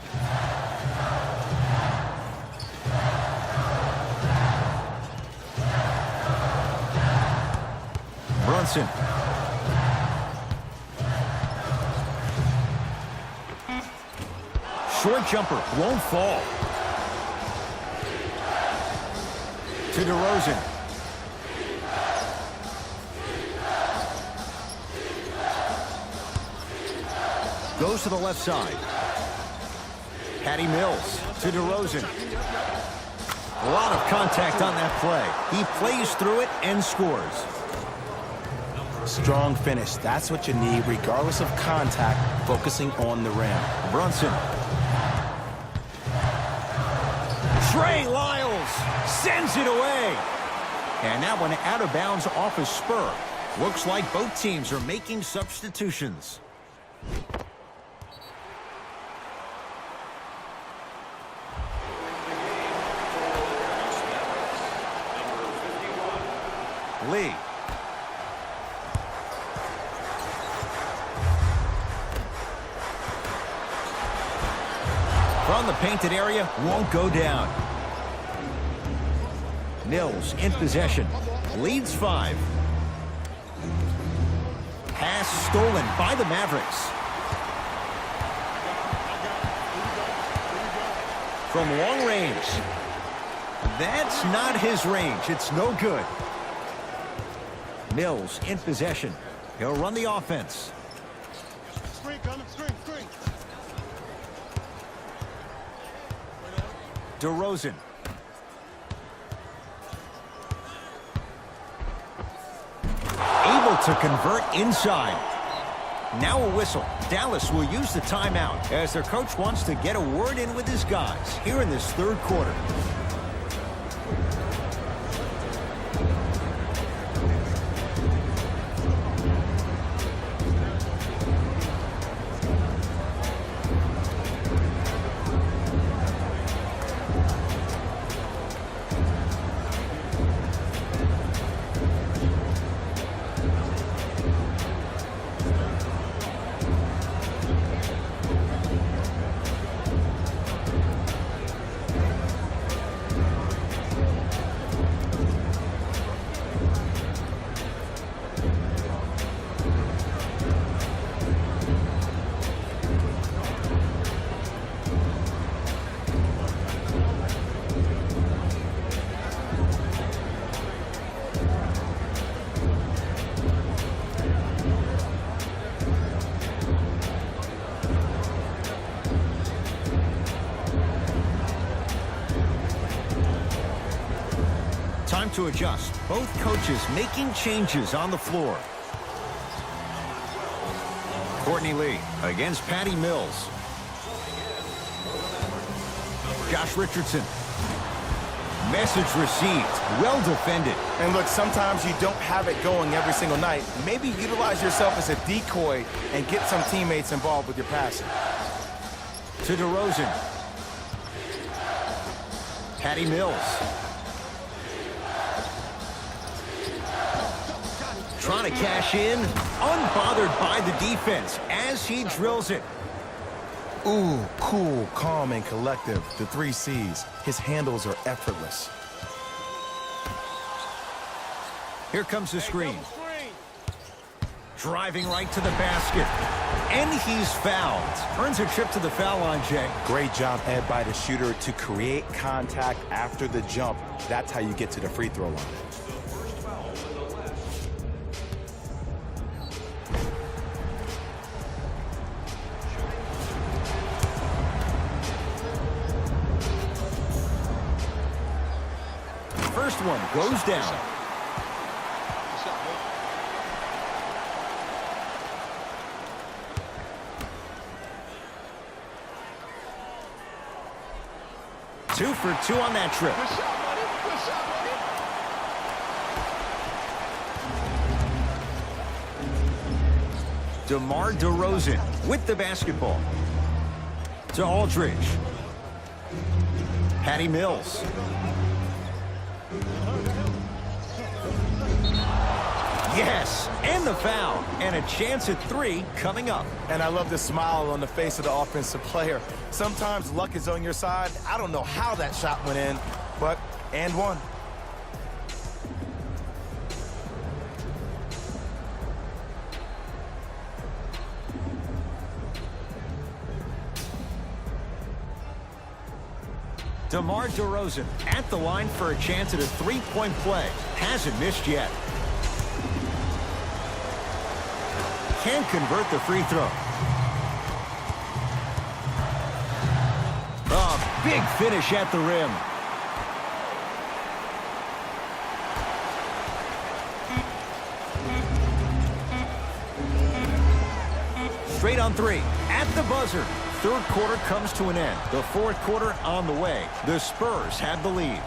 Speaker 1: Brunson. Short jumper won't fall. To DeRozan. Goes to the left side. Patty Mills to DeRozan. A lot of contact on that play. He plays through it and scores.
Speaker 2: Strong finish. That's what you need, regardless of contact, focusing on the rim.
Speaker 1: Brunson. Trey Lyles sends it away. And that one out of bounds off a spur. Looks like both teams are making substitutions. Lee. From the painted area, won't go down. Mills in possession. Leads 5. Pass stolen by the Mavericks. From long range. That's not his range. It's no good. Mills in possession. He'll run the offense.
Speaker 4: Screen coming, screen.
Speaker 1: DeRozan. Able to convert inside. Now a whistle. Dallas will use the timeout as their coach wants to get a word in with his guys here in this third quarter. Time to adjust. Both coaches making changes on the floor. Courtney Lee against Patty Mills. Josh Richardson. Message received. Well defended.
Speaker 2: And look, sometimes you don't have it going every single night. Maybe utilize yourself as a decoy and get some teammates involved with your passing.
Speaker 1: To DeRozan. Patty Mills. Trying to cash in, unbothered by the defense as he drills it.
Speaker 2: Ooh, cool, calm, and collective. The 3 C's. His handles are effortless.
Speaker 1: Here comes the screen. Driving right to the basket. And he's fouled. Earns a trip to the foul line, Jay.
Speaker 2: Great job, Ed, by the shooter to create contact after the jump. That's how you get to the free throw line.
Speaker 1: First one goes down. Two for two on that trip. DeMar DeRozan with the basketball. To Aldridge. Patty Mills. Yes, and the foul. And a chance at three coming up.
Speaker 2: And I love the smile on the face of the offensive player. Sometimes luck is on your side. I don't know how that shot went in, but and one.
Speaker 1: DeMar DeRozan at the line for a chance at a three-point play. Hasn't missed yet. Can't convert the free throw. A big finish at the rim. Straight on three. At the buzzer. Third quarter comes to an end. The fourth quarter on the way. The Spurs have the lead.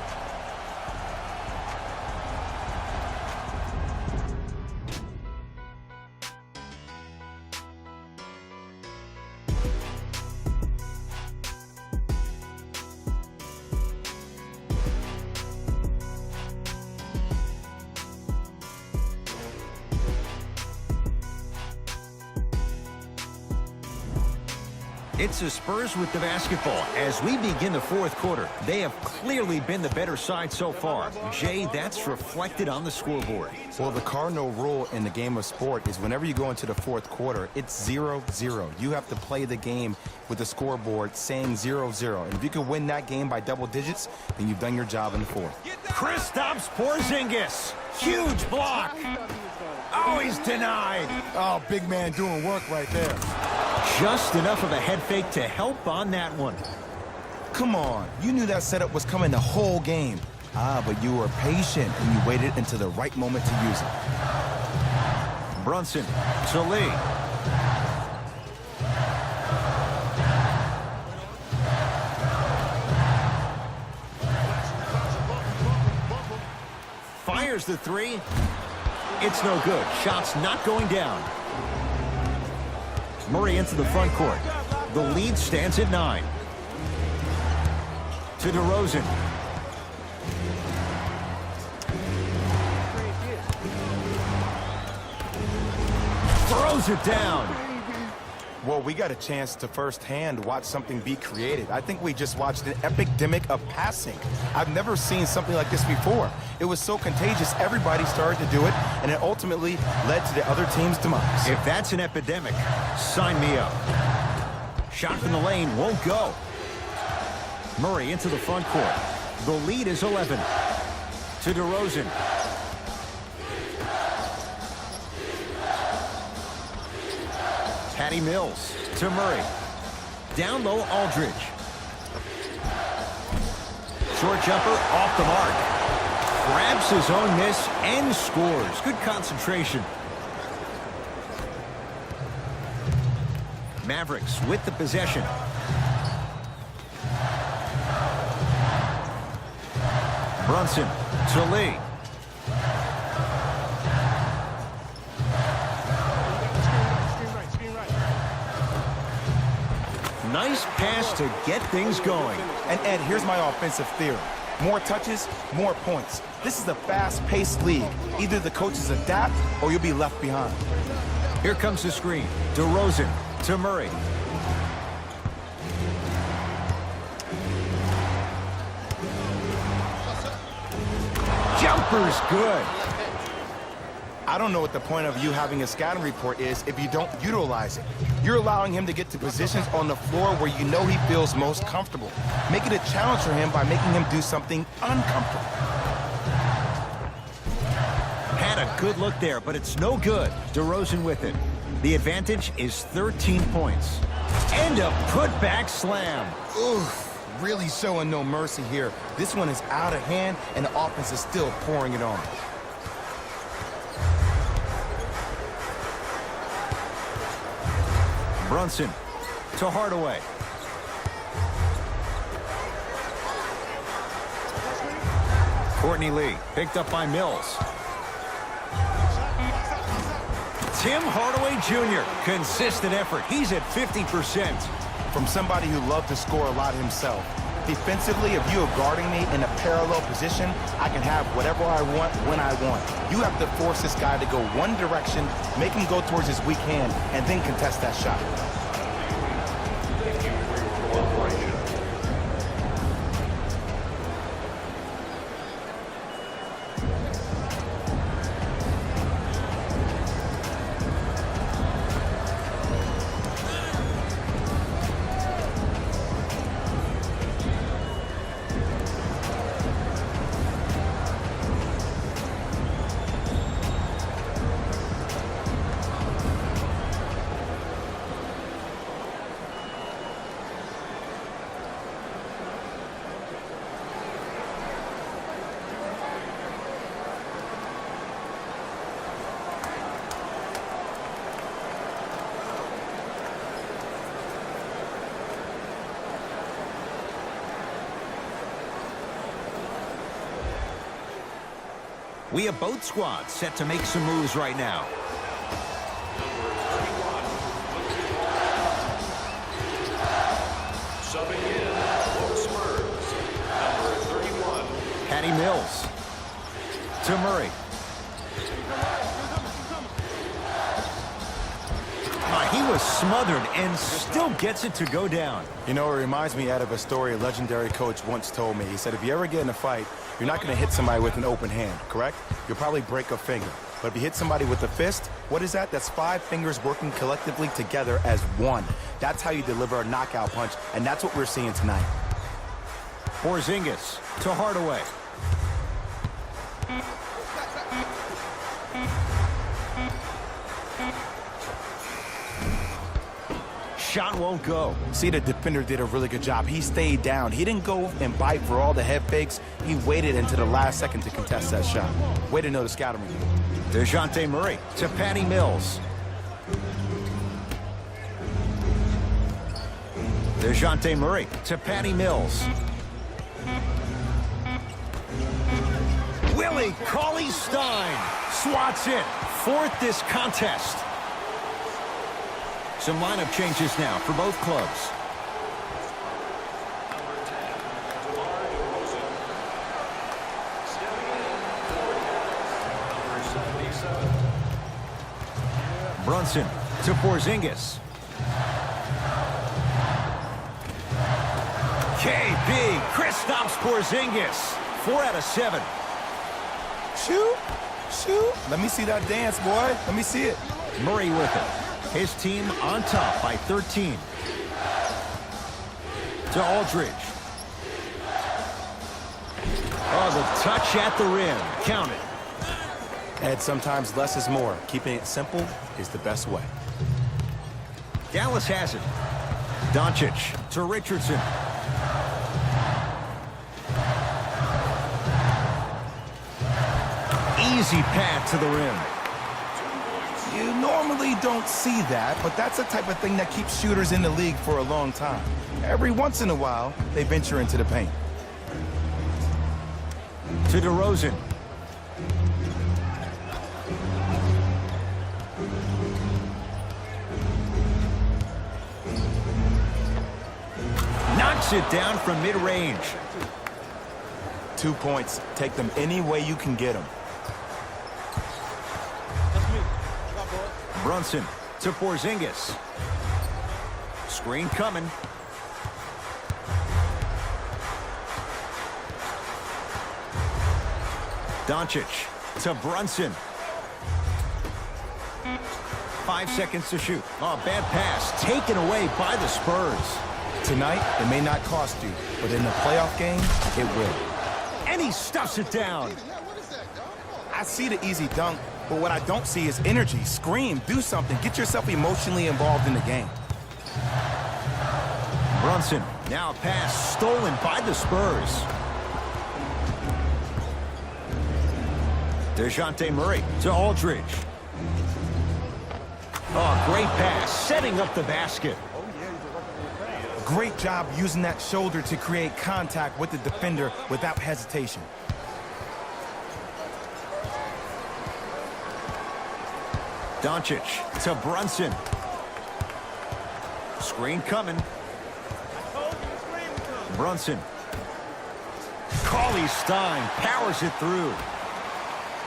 Speaker 1: It's the Spurs with the basketball as we begin the fourth quarter. They have clearly been the better side so far. Jay, that's reflected on the scoreboard.
Speaker 2: Well, the cardinal rule in the game of sport is whenever you go into the fourth quarter, it's 0-0. You have to play the game with the scoreboard saying 0-0. And if you can win that game by double digits, then you've done your job in the fourth.
Speaker 1: Kristaps Porzingis. Huge block. Oh, he's denied.
Speaker 2: Oh, big man doing work right there.
Speaker 1: Just enough of a head fake to help on that one.
Speaker 2: Come on. You knew that setup was coming the whole game. But you were patient and you waited until the right moment to use it.
Speaker 1: Brunson to Lee. Fires the three. It's no good. Shot's not going down. Murray into the front court. The lead stands at 9. To DeRozan. Throws it down.
Speaker 2: Well, we got a chance to firsthand watch something be created. I think we just watched an epidemic of passing. I've never seen something like this before. It was so contagious, everybody started to do it, and it ultimately led to the other team's demise.
Speaker 1: If that's an epidemic, sign me up. Shot from the lane won't go. Murray into the front court. The lead is 11. To DeRozan. Patty Mills to Murray. Down low, Aldridge. Short jumper off the mark. Grabs his own miss and scores. Good concentration. Mavericks with the possession. Brunson to Lee. Nice pass to get things going.
Speaker 2: And Ed, here's my offensive theory. More touches, more points. This is a fast-paced league. Either the coaches adapt or you'll be left behind.
Speaker 1: Here comes the screen. DeRozan to Murray. Jumper's good.
Speaker 2: I don't know what the point of you having a scouting report is if you don't utilize it. You're allowing him to get to positions on the floor where you know he feels most comfortable. Make it a challenge for him by making him do something uncomfortable.
Speaker 1: Had a good look there, but it's no good. DeRozan with it. The advantage is 13 points. And a putback slam.
Speaker 2: Oof. Really showing no mercy here. This one is out of hand, and the offense is still pouring it on.
Speaker 1: Brunson to Hardaway. Courtney Lee picked up by Mills. Tim Hardaway Jr. Consistent effort. He's at 50%.
Speaker 2: From somebody who loved to score a lot himself. Defensively, if you are guarding me in a parallel position, I can have whatever I want when I want. You have to force this guy to go one direction, make him go towards his weak hand, and then contest that shot.
Speaker 3: Thank you for your cooperation.
Speaker 1: We have both squads set to make some moves right now.
Speaker 3: Subbing in for the Spurs, number 31.
Speaker 1: Patty Mills to Murray. He was smothered and still gets it to go down.
Speaker 2: You know, it reminds me out of a story a legendary coach once told me. He said, if you ever get in a fight, you're not going to hit somebody with an open hand, correct? You'll probably break a finger. But if you hit somebody with a fist, what is that? That's 5 fingers working collectively together as one. That's how you deliver a knockout punch, and that's what we're seeing tonight.
Speaker 1: Porzingis to Hardaway. Shot won't go.
Speaker 2: See, the defender did a really good job. He stayed down. He didn't go and bite for all the head fakes. He waited until the last second to contest that shot. Way to know the scouting review.
Speaker 1: DeJounte Murray to Patty Mills. DeJounte Murray to Patty Mills. Willie Cauley-Stein swats it. Fourth this contest. Some lineup changes now for both clubs.
Speaker 3: Number 10, DeMar DeRozan. Stepping in for Dallas, number 77.
Speaker 1: Brunson to Porzingis. KB, Kristaps Porzingis. 4 out of 7.
Speaker 2: Shoot, shoot. Let me see that dance, boy. Let me see it.
Speaker 1: Murray with it. His team on top by 13. To Aldridge. Oh, the touch at the rim. Count it.
Speaker 2: Ed, sometimes less is more. Keeping it simple is the best way.
Speaker 1: Dallas has it. Doncic to Richardson. Easy path to the rim.
Speaker 2: You normally don't see that, but that's the type of thing that keeps shooters in the league for a long time. Every once in a while, they venture into the paint.
Speaker 1: To DeRozan. Knocks it down from mid-range.
Speaker 2: 2 points. Take them any way you can get them.
Speaker 1: Brunson to Porzingis. Screen coming. Doncic to Brunson. 5 seconds to shoot. Oh, bad pass. Taken away by the Spurs.
Speaker 2: Tonight, it may not cost you, but in the playoff game, it will.
Speaker 1: And he stuffs it down.
Speaker 2: I see the easy dunk, but what I don't see is energy. Scream, do something. Get yourself emotionally involved in the game.
Speaker 1: Brunson, now a pass stolen by the Spurs. DeJounte Murray to Aldridge. Oh, great pass, setting up the basket.
Speaker 2: Great job using that shoulder to create contact with the defender without hesitation.
Speaker 1: Doncic to Brunson. Screen coming. Brunson. Cauley-Stein powers it through.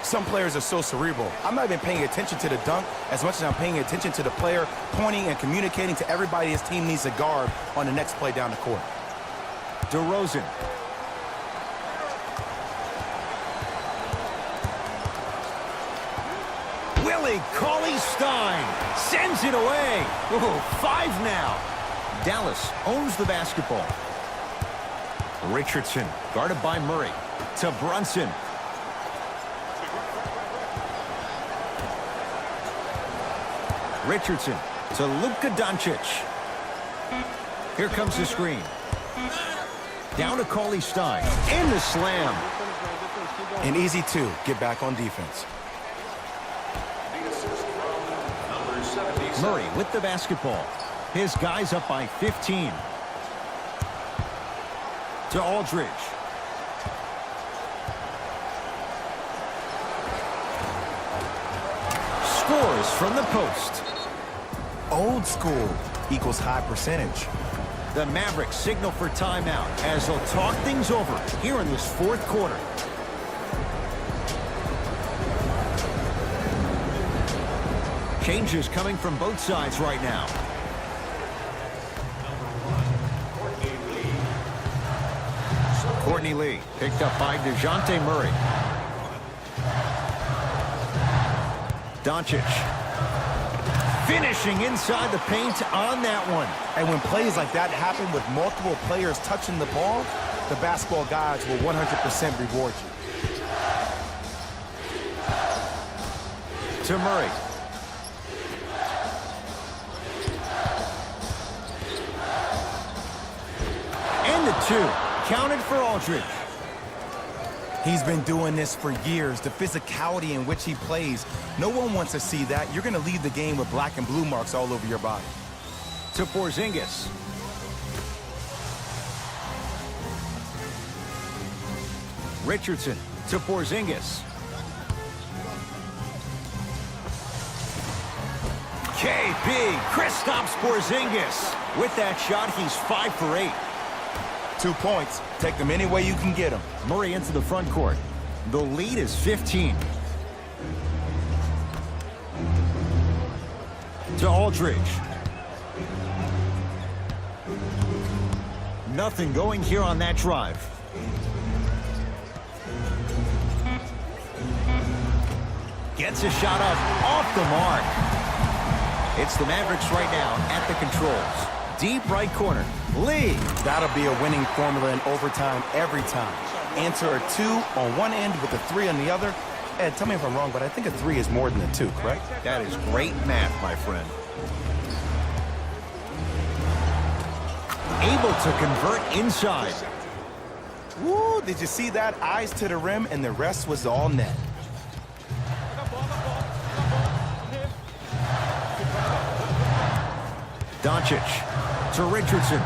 Speaker 2: Some players are so cerebral. I'm not even paying attention to the dunk as much as I'm paying attention to the player pointing and communicating to everybody his team needs a guard on the next play down the court.
Speaker 1: DeRozan. Willie Cauley-Stein sends it away. Ooh, 5 now. Dallas owns the basketball. Richardson guarded by Murray to Brunson. Richardson to Luka Doncic. Here comes the screen. Down to Cauley-Stein. And the slam.
Speaker 2: An easy 2. Get back on defense.
Speaker 3: Number 77.
Speaker 1: Murray with the basketball. His guys up by 15. To Aldridge. Scores from the post.
Speaker 2: Old school equals high percentage.
Speaker 1: The Mavericks signal for timeout as they'll talk things over here in this 4th quarter. Changes coming from both sides right now. Courtney Lee picked up by DeJounte Murray. Doncic finishing inside the paint on that one.
Speaker 2: And when plays like that happen with multiple players touching the ball, the basketball gods will 100% reward you.
Speaker 1: To Murray. And the 2. Counted for Aldridge.
Speaker 2: He's been doing this for years. The physicality in which he plays, no one wants to see that. You're going to leave the game with black and blue marks all over your body.
Speaker 1: To Porzingis. Richardson to Porzingis. KP, Kristaps Porzingis. With that shot, he's 5 for 8.
Speaker 2: 2 points. Take them any way you can get them.
Speaker 1: Murray into the front court. The lead is 15. To Aldridge. Nothing going here on that drive. Gets a shot up off the mark. It's the Mavericks right now at the controls. Deep right corner. Lee.
Speaker 2: That'll be a winning formula in overtime every time. Answer a 2 on one end with a 3 on the other. Ed, tell me if I'm wrong, but I think a 3 is more than a 2, correct?
Speaker 1: That is great math, my friend. Able to convert inside.
Speaker 2: Woo, did you see that? Eyes to the rim, and the rest was all net.
Speaker 1: Doncic to Richardson.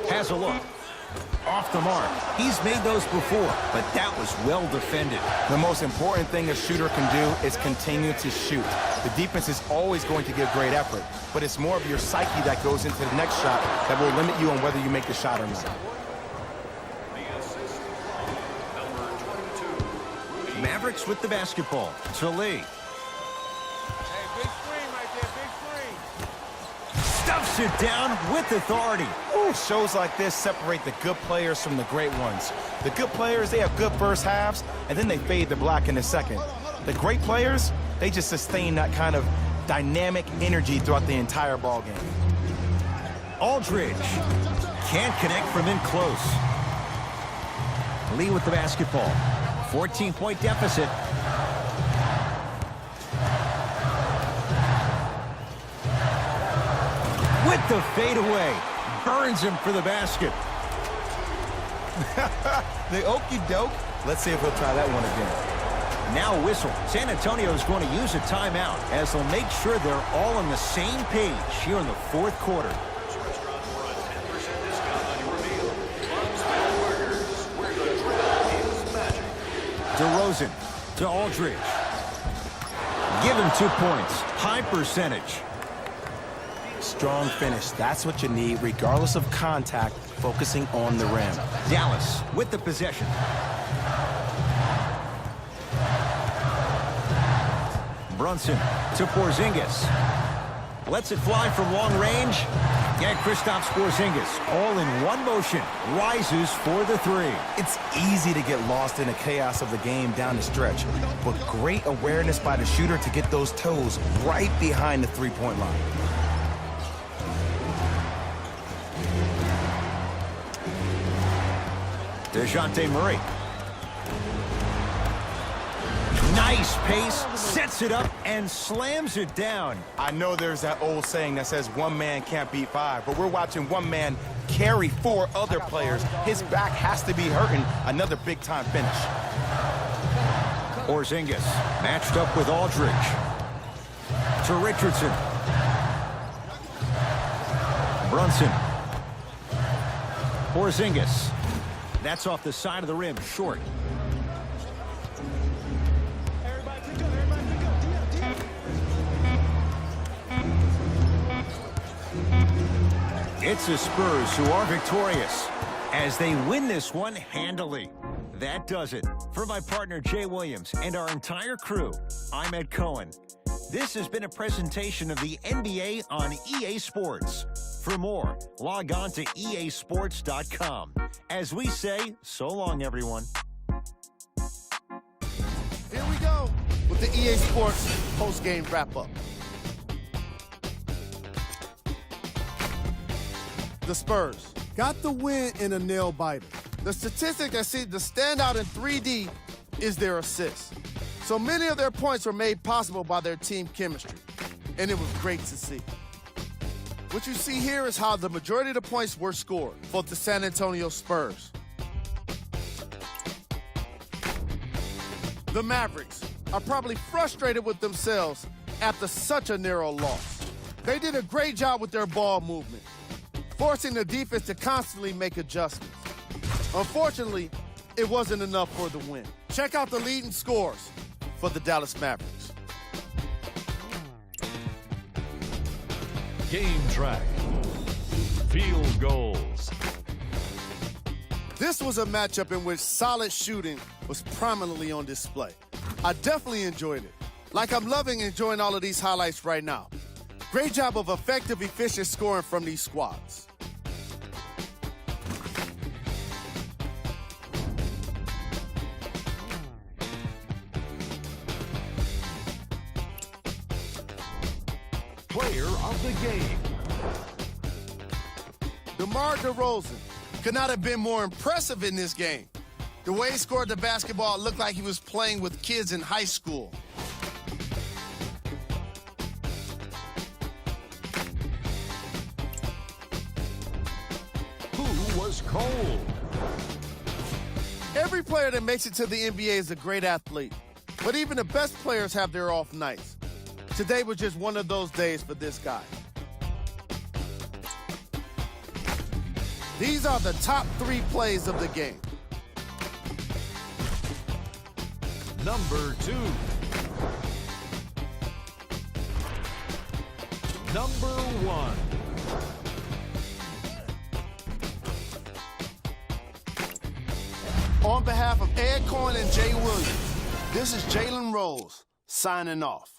Speaker 1: Has a look. Off the mark. He's made those before, but that was well defended.
Speaker 2: The most important thing a shooter can do is continue to shoot. The defense is always going to give great effort, but it's more of your psyche that goes into the next shot that will limit you on whether you make the shot or not.
Speaker 1: Mavericks with the basketball. To Lee.
Speaker 5: Hey, big screen right there, big screen.
Speaker 1: Stuffs it down with authority.
Speaker 2: Ooh, shows like this separate the good players from the great ones. The good players, they have good first halves, and then they fade to black in the second. The great players, they just sustain that kind of dynamic energy throughout the entire ball game.
Speaker 1: Aldridge can't connect from in close. Lee with the basketball. 14-point deficit. With the fadeaway. Burns him for the basket.
Speaker 2: The okie doke. Let's see if he'll try that one again.
Speaker 1: Now whistle. San Antonio is going to use a timeout as they'll make sure they're all on the same page here in the fourth quarter.
Speaker 3: Restaurant for a 10% discount on your meal. Mom's Bad Burgers, where the drill is magic.
Speaker 1: DeRozan to Aldridge. Give him 2 points. High percentage.
Speaker 2: Strong finish. That's what you need, regardless of contact, focusing on the rim.
Speaker 1: Dallas with the possession. Brunson to Porzingis. Lets it fly from long range. Yeah, Kristaps Porzingis, all in one motion, rises for the three.
Speaker 2: It's easy to get lost in the chaos of the game down the stretch, but great awareness by the shooter to get those toes right behind the three-point line.
Speaker 1: DeJounte Murray. Nice pace, sets it up, and slams it down.
Speaker 2: I know there's that old saying that says one man can't beat five, but we're watching one man carry four other players. His back has to be hurting. Another big-time finish.
Speaker 1: Porzingis matched up with Aldridge. To Richardson. Brunson. Porzingis. That's off the side of the rim, short. It's the Spurs who are victorious as they win this one handily. That does it. For my partner Jay Williams and our entire crew, I'm Ed Cohen. This has been a presentation of the NBA on EA Sports. For more, log on to easports.com. As we say, so long, everyone.
Speaker 4: Here we go with the EA Sports post-game wrap-up. The Spurs got the win in a nail-biter. The statistic that seems to stand out in 3D is their assists. So many of their points were made possible by their team chemistry, and it was great to see. What you see here is how the majority of the points were scored for the San Antonio Spurs. The Mavericks are probably frustrated with themselves after such a narrow loss. They did a great job with their ball movement, forcing the defense to constantly make adjustments. Unfortunately, it wasn't enough for the win. Check out the leading scores for the Dallas Mavericks.
Speaker 3: Game track. Field goals.
Speaker 4: This was a matchup in which solid shooting was prominently on display. I definitely enjoyed it. Like I'm loving enjoying all of these highlights right now. Great job of effective, efficient scoring from these squads.
Speaker 3: Player of the game.
Speaker 4: DeMar DeRozan could not have been more impressive in this game. The way he scored the basketball looked like he was playing with kids in high school.
Speaker 3: Who was cold?
Speaker 4: Every player that makes it to the NBA is a great athlete, but even the best players have their off nights. Today was just one of those days for this guy. These are the top 3 plays of the game.
Speaker 3: Number 2. Number 1.
Speaker 4: On behalf of Ed Cohen and Jay Williams, this is Jalen Rose signing off.